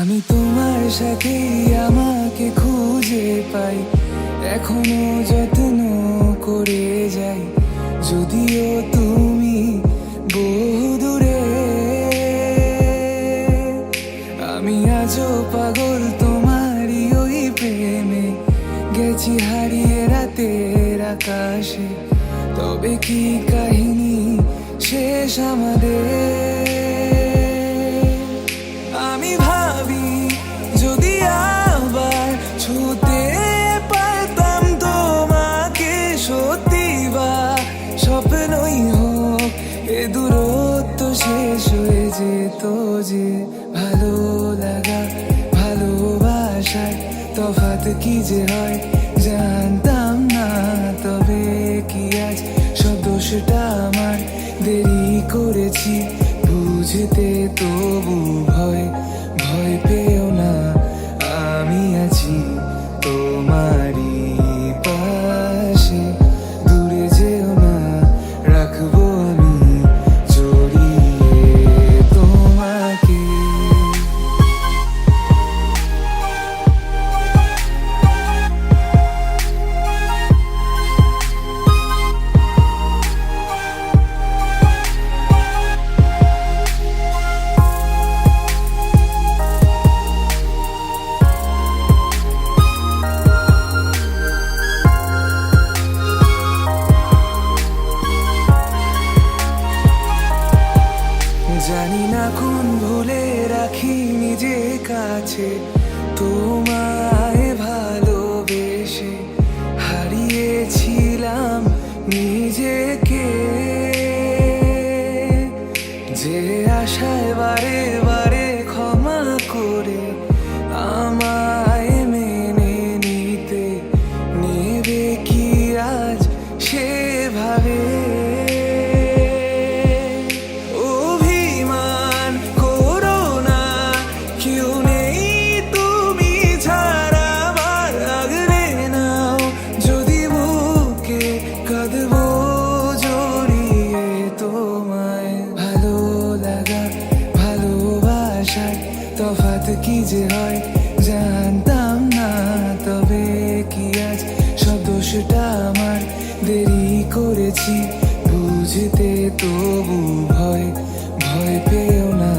আমি তোমার সাথে আমাকে খুঁজে পাই, এখনো যত্ন করে যাই, যদিও তুমি বহু দূরে। আমি আজও পাগল তোমারই ওই প্রেমে, গেছি হারিয়ে রাতের আকাশে। তবে কি কাহিনী শেষ আমাদের? আমি ভাবি যদি আবার ছুতে পারতাম তোমাকে, সত্যি বা স্বপ্নই হোক এ দূরত্ব শেষ হয়ে যেত যে। ভালো লাগা ভালোবাসায় তফাৎ কি যে হয় জানতাম না। তবে কি আজ সব দোষটা আমার, দেরি করেছি বুঝতে, তবু ভয় পেও না, আমি আছি তোমারই পাশে। দূরে যেও না, রাখবো আমি জড়িয়ে তোমাকে। জানি না কোন ভুলে রাখি নিজে কাছে, তোমায় ভালোবেসে হারিয়েছিলাম নিজেকে। যে আশায় বারে বারে ক্ষমা করে আমায় মেনে নিতে, নেবে কি আজ সেভাবে? তফাৎ কি যে হয় জানতাম না। তবে কি আজ সব দোষটা আমার, দেরি করেছি বুঝতে, তবু ভয় পেও না।